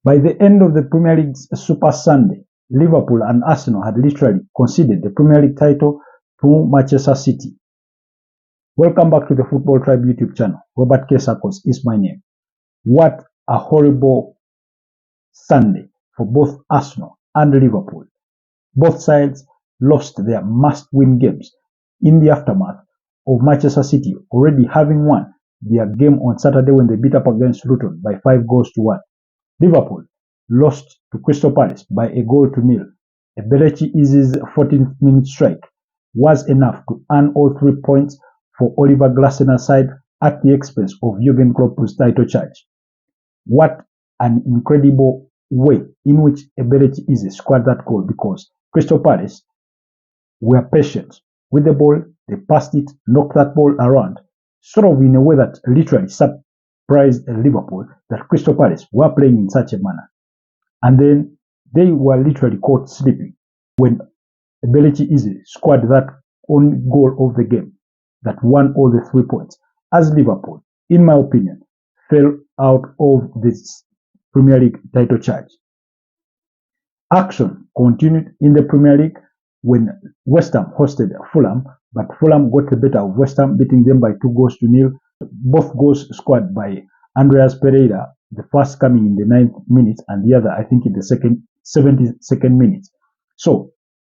By the end of the Premier League's Super Sunday, Liverpool and Arsenal had literally conceded the Premier League title to Manchester City. Welcome back to the Football Tribe YouTube channel. Robert K. Sarkos is my name. What a horrible Sunday for both Arsenal and Liverpool. Both sides lost their must-win games in the aftermath of Manchester City already having won their game on Saturday when they beat up against Luton by 5-1. Liverpool lost to Crystal Palace by 1-0. Eberechi Eze's 14th minute strike was enough to earn all 3 points for Oliver Glasner's side at the expense of Jurgen Klopp's title charge. What an incredible way in which Eberechi Eze scored that goal, because Crystal Palace were patient with the ball. They passed it, knocked that ball around, sort of in a way that literally surprised Liverpool that Crystal Palace were playing in such a manner. And then they were literally caught sleeping when Eberechi Eze scored that only goal of the game that won all the 3 points, as Liverpool, in my opinion, fell out of this Premier League title charge. Action continued in the Premier League when West Ham hosted Fulham, but Fulham got the better of West Ham, beating them by 2-0. Both goals scored by Andreas Pereira, the first coming in the 9th minute and the other, I think, in the 72nd minute. So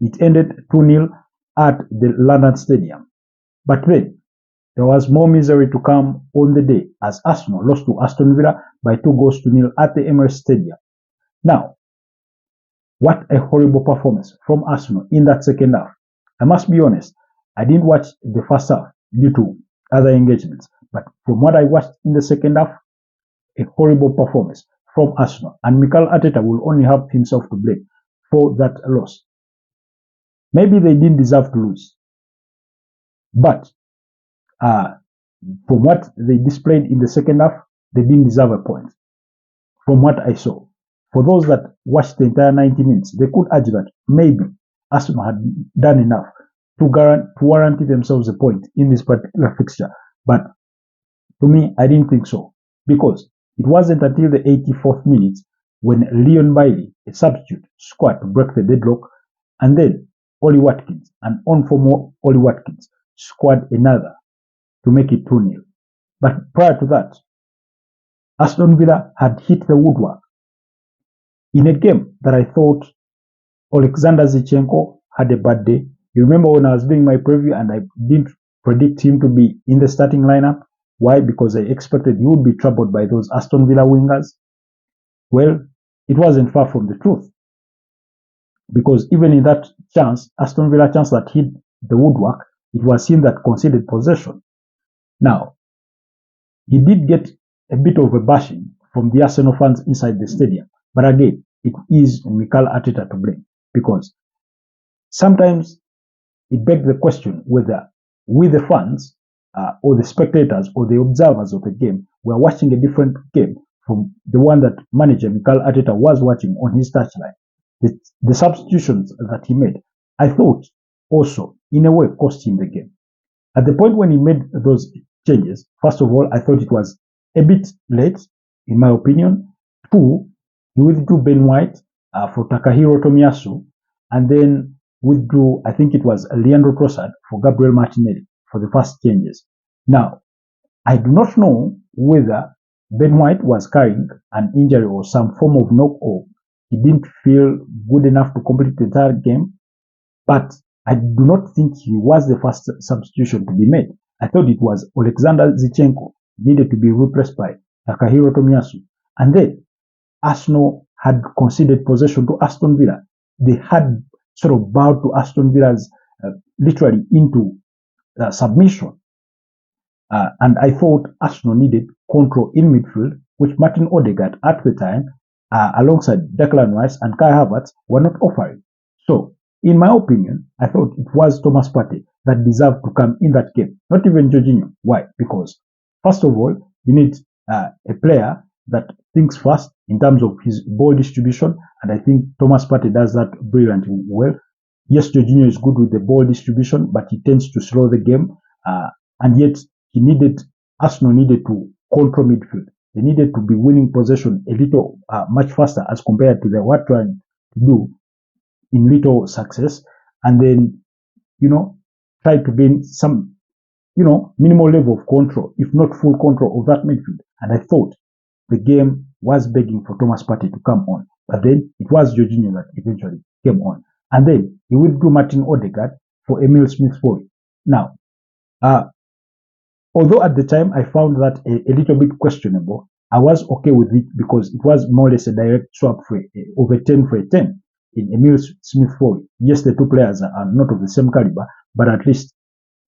it ended 2-0 at the London Stadium. But then there was more misery to come on the day as Arsenal lost to Aston Villa by 2-0 at the Emirates Stadium. Now, what a horrible performance from Arsenal in that second half. I must be honest, I didn't watch the first half due to other engagements, but from what I watched in the second half, a horrible performance from Arsenal, and Mikel Arteta will only have himself to blame for that loss. Maybe they didn't deserve to lose, but from what they displayed in the second half, they didn't deserve a point. From what I saw, for those that watched the entire 90 minutes, they could argue that maybe Arsenal had done enough to guarantee themselves a point in this particular fixture. But to me, I didn't think so, because it wasn't until the 84th minute when Leon Bailey, a substitute, scored to break the deadlock, and then Ollie Watkins, an on-form Ollie Watkins, scored another to make it 2-0. But prior to that, Aston Villa had hit the woodwork in a game that I thought Alexander Zinchenko had a bad day. You remember when I was doing my preview and I didn't predict him to be in the starting lineup? Why? Because I expected he would be troubled by those Aston Villa wingers. Well, it wasn't far from the truth, because even in that chance, Aston Villa chance that hit the woodwork, it was him that conceded possession. Now, he did get a bit of a bashing from the Arsenal fans inside the stadium, but again, it is Mikel Arteta to blame, because sometimes it begs the question whether we, the fans, or the spectators or the observers of the game, were watching a different game from the one that manager Mikel Arteta was watching on his touchline. The substitutions that he made, I thought, also in a way cost him the game. At the point when he made those changes, first of all, I thought it was a bit late, in my opinion. 2, he withdrew Ben White for Takahiro Tomiyasu, and then withdrew, I think it was Leandro Trossard for Gabriel Martinelli for the first changes. Now, I do not know whether Ben White was carrying an injury or some form of knock, or he didn't feel good enough to complete the entire game, but I do not think he was the first substitution to be made. I thought it was Alexander Zinchenko needed to be replaced by Takahiro Tomiyasu. And then Arsenal had conceded possession to Aston Villa. They had sort of bowed to Aston Villa's literally into submission. And I thought Arsenal needed control in midfield, which Martin Odegaard at the time, alongside Declan Rice and Kai Havertz, were not offering. So, in my opinion, I thought it was Thomas Partey that deserved to come in that game, not even Jorginho. Why? Because, first of all, you need a player that thinks fast in terms of his ball distribution, and I think Thomas Partey does that brilliantly well. Yes, Jorginho is good with the ball distribution, but he tends to slow the game, and yet Arsenal needed to control midfield. They needed to be winning possession a little much faster as compared to what trying to do in little success, and then, try to gain some, minimal level of control, if not full control of that midfield. And I thought the game was begging for Thomas Partey to come on, but then it was Jorginho that eventually came on. And then he withdrew Martin Odegaard for Emile Smith-Rowe. Now, although at the time I found that a little bit questionable, I was okay with it because it was more or less a direct swap for of a 10 for a 10 in Emile Smith-Rowe. Yes, the two players are not of the same caliber, but at least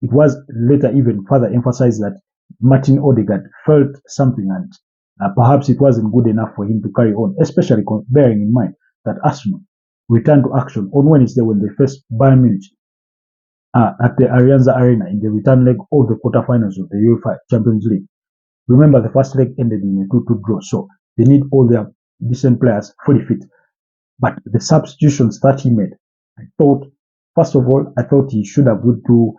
it was later even further emphasized that Martin Odegaard felt something, and perhaps it wasn't good enough for him to carry on, especially bearing in mind that Arsenal returned to action on Wednesday when they faced Bayern Munich at the Allianz Arena in the return leg of the quarterfinals of the UEFA Champions League. Remember, the first leg ended in a 2-2 draw, so they need all their decent players fully fit. But the substitutions that he made, I thought, first of all, he should have withdrew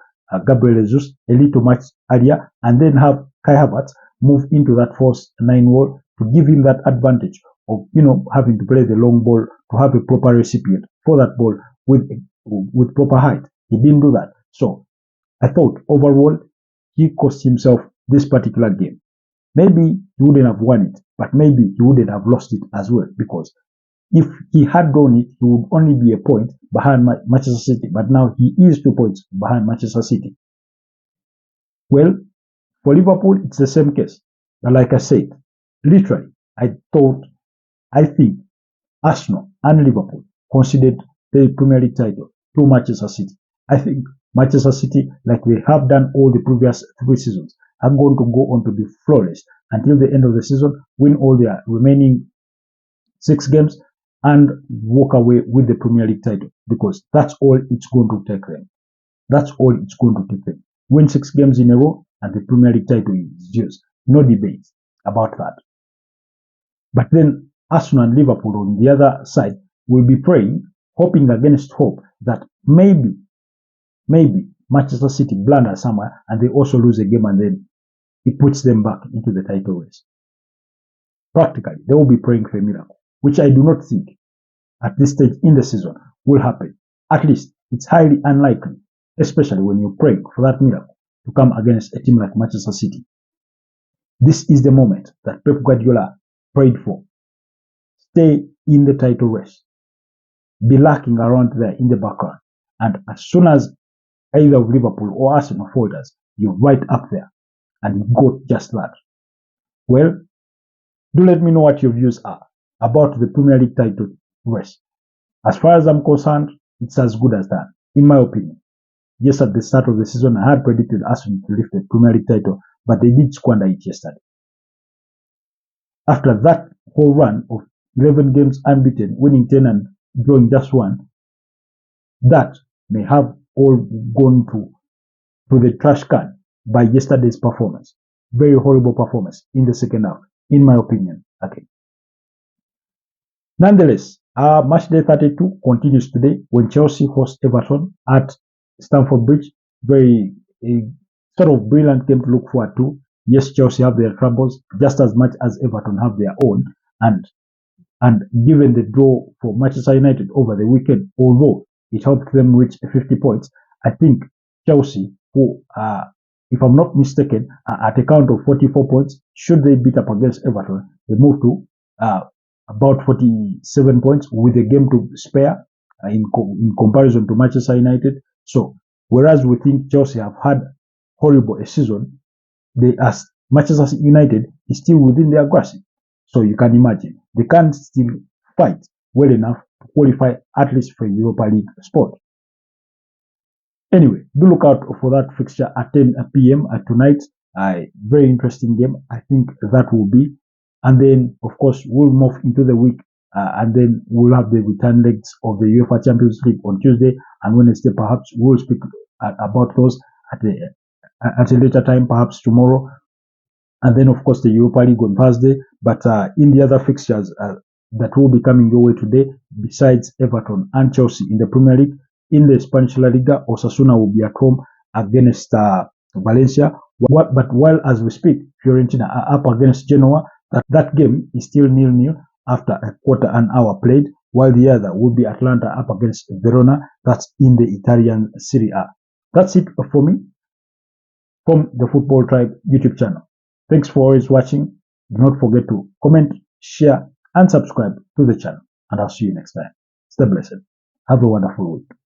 Gabriel Jesus a little much earlier, and then have Kai Havertz move into that false 9 role to give him that advantage of, having to play the long ball, to have a proper recipient for that ball with proper height. He didn't do that. So I thought overall he cost himself this particular game. Maybe he wouldn't have won it, but maybe he wouldn't have lost it as well, because if he had done it, he would only be a point behind Manchester City, but now he is 2 points behind Manchester City. Well, for Liverpool, it's the same case. But like I said, literally, I think Arsenal and Liverpool conceded the Premier League title to Manchester City. I think Manchester City, like they have done all the previous 3 seasons, are going to go on to be flawless until the end of the season, win all their remaining 6 games, and walk away with the Premier League title, because that's all it's going to take them. That's all it's going to take them. Win 6 games in a row, and the Premier League title is yours. No debate about that. But then Arsenal and Liverpool on the other side will be praying, hoping against hope, that maybe Manchester City blunder somewhere and they also lose a game, and then it puts them back into the title race. Practically, they will be praying for a miracle, which I do not think at this stage in the season will happen. At least it's highly unlikely, especially when you pray for that miracle to come against a team like Manchester City. This is the moment that Pep Guardiola prayed for. Stay in the title race. Be lurking around there in the background. And as soon as either of Liverpool or Arsenal falters, you're right up there. And you got just that. Well, do let me know what your views are about the Premier League title race. As far as I'm concerned, it's as good as done, in my opinion. Yes, at the start of the season, I had predicted Arsenal to lift the Premier League title, but they did squander it yesterday. After that whole run of 11 games unbeaten, winning 10 and drawing just 1, that may have all gone to the trash can by yesterday's performance. Very horrible performance in the second half, in my opinion. Okay. Nonetheless, match day 32 continues today when Chelsea host Everton at Stamford Bridge. Very sort of brilliant game to look forward to. Yes, Chelsea have their troubles just as much as Everton have their own, and given the draw for Manchester United over the weekend, although it helped them reach 50 points, I think Chelsea, who if I'm not mistaken, at a count of 44 points, should they beat up against Everton, they move to about 47 points with a game to spare in comparison to Manchester United. So, whereas we think Chelsea have had horrible a season, as Manchester United is still within their grasp. So you can imagine they can still fight well enough to qualify at least for Europa League spot. Anyway, do look out for that fixture at 10 p.m. tonight. Very interesting game, I think that will be. And then, of course, we'll move into the week, and then we'll have the return legs of the UEFA Champions League on Tuesday and Wednesday. Perhaps we'll speak about those at a later time, perhaps tomorrow. And then, of course, the Europa League on Thursday. But in the other fixtures that will be coming your way today, besides Everton and Chelsea in the Premier League, in the Spanish La Liga, Osasuna will be at home against Valencia. But while as we speak, Fiorentina are up against Genoa, That game is still 0-0 after a quarter an hour played, while the other will be Atlanta up against Verona. That's in the Italian Serie A. That's it for me from the Football Tribe YouTube channel. Thanks for always watching. Do not forget to comment, share, and subscribe to the channel. And I'll see you next time. Stay blessed. Have a wonderful week.